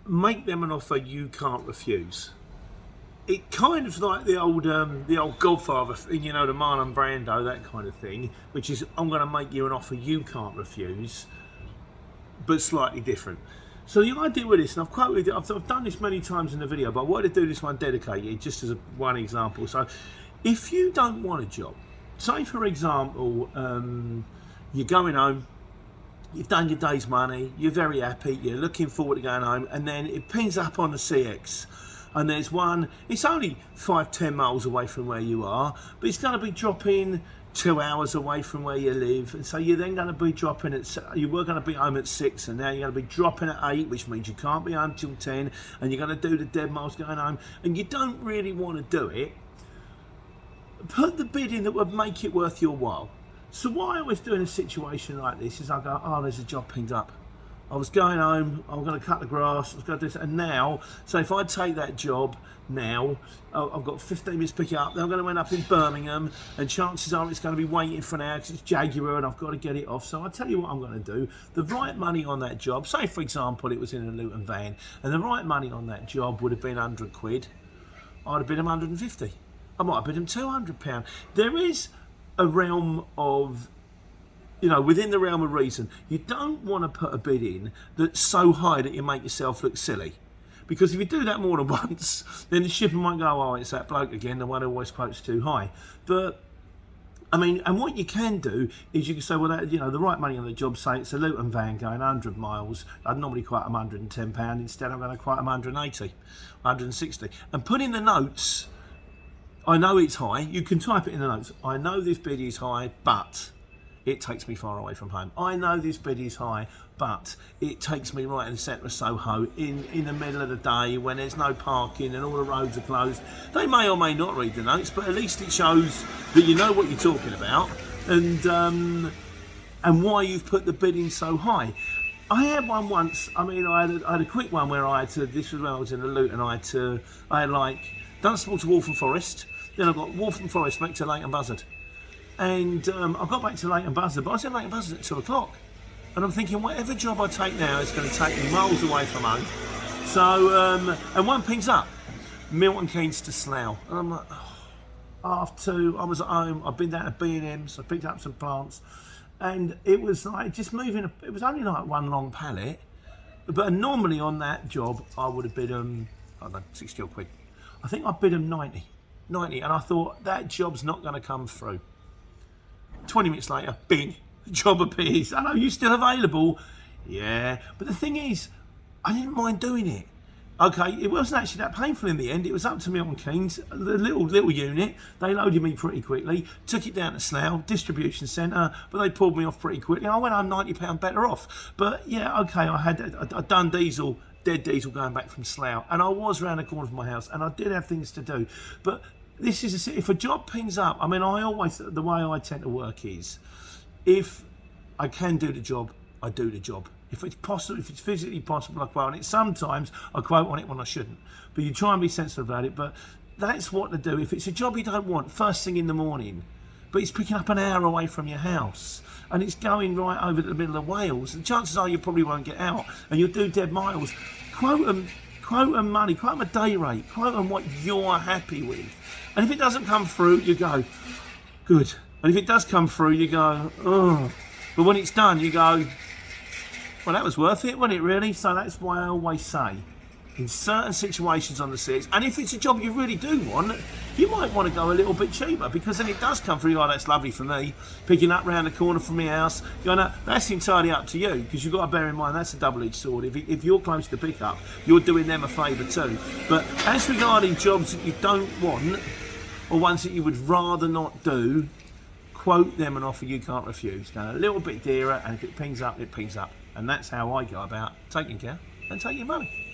make them an offer you can't refuse. It kind of like the old Godfather thing, you know, the Marlon Brando, that kind of thing, which is, I'm going to make you an offer you can't refuse, but slightly different. So the idea with this, and I've done this many times in the video, but I wanted to do this one dedicated just as one example. So if you don't want a job, say for example, you're going home, you've done your day's money, you're very happy, you're looking forward to going home, and then it pings up on the CX. And there's one, it's only 5-10 miles away from where you are, but it's going to be dropping 2 hours away from where you live. And so you're then going to be dropping you were going to be home at 6, and now you're going to be dropping at 8, which means you can't be home till 10, and you're going to do the dead miles going home, and you don't really want to do it. Put the bid in that would make it worth your while. So what I always do in a situation like this is I go, oh, there's a job pinged up. I was going home, I was going to cut the grass, I was going to do this, and now, so if I take that job now, I've got 15 minutes to pick it up, then I'm going to end up in Birmingham, and chances are it's going to be waiting for an hour because it's Jaguar and I've got to get it off. So I tell you what I'm going to do, the right money on that job, say for example it was in a Luton van, and the right money on that job would have been 100 quid, I'd have bid them 150. I might have bid them £200. There is a realm of, you know, within the realm of reason, you don't want to put a bid in that's so high that you make yourself look silly. Because if you do that more than once, then the shipper might go, oh, it's that bloke again, the one who always quotes too high. But, I mean, and what you can do is you can say, well, that, you know, the right money on the job, say it's a Luton van going 100 miles, I'd normally quote them £110, instead I'm going to quote them 180, 160. And put in the notes, I know it's high, you can type it in the notes, I know this bid is high, but it takes me far away from home. I know this bid is high, but it takes me right in the centre of Soho in the middle of the day when there's no parking and all the roads are closed. They may or may not read the notes, but at least it shows that you know what you're talking about and why you've put the bid in so high. I had one once, I mean, I had a quick one where I had to, this was when I was in the Luton, I had like Dunstable to Waltham Forest, then I got Waltham Forest back to Leighton Buzzard. And I got back to Leighton Buzzard, but I was in Leighton Buzzard at 2 o'clock. And I'm thinking, whatever job I take now is going to take me miles away from home. So, and one pings up, Milton Keynes to Slough. And I'm like, oh, half 2, I was at home, I've been down to B&M, so I picked up some plants. And it was like just moving, it was only like one long pallet. But normally on that job, I would have bid them, I don't know, 60 or quid. I think I bid them 90. And I thought, that job's not going to come through. 20 minutes later, bing, the job appears. I know, you're still available. Yeah, but the thing is, I didn't mind doing it. Okay, it wasn't actually that painful in the end. It was up to Milton Keynes, the little unit. They loaded me pretty quickly, took it down to Slough, distribution centre, but they pulled me off pretty quickly. I went home £90 better off. But yeah, okay, I'd done dead diesel going back from Slough, and I was round the corner from my house, and I did have things to do. But this is if a job pings up, I mean, the way I tend to work is, if I can do the job, I do the job. If it's possible, if it's physically possible, I quote on it. Sometimes I quote on it when I shouldn't. But you try and be sensible about it. But that's what to do. If it's a job you don't want, first thing in the morning, but it's picking up an hour away from your house, and it's going right over the middle of Wales, the chances are you probably won't get out, and you'll do dead miles. Quote them money, quote them a day rate, quote them what you're happy with. And if it doesn't come through, you go, good. And if it does come through, you go, oh. But when it's done, you go, well, that was worth it, wasn't it, really? So that's why I always say, in certain situations on the CX, and if it's a job you really do want, you might want to go a little bit cheaper, because then it does come through, oh, that's lovely for me, picking up round the corner from my house, going, no, that's entirely up to you, because you've got to bear in mind that's a double-edged sword. If you're close to pick up, you're doing them a favour too. But as regarding jobs that you don't want, or ones that you would rather not do, quote them an offer you can't refuse. Go a little bit dearer, and if it pings up, it pings up. And that's how I go about taking care and taking money.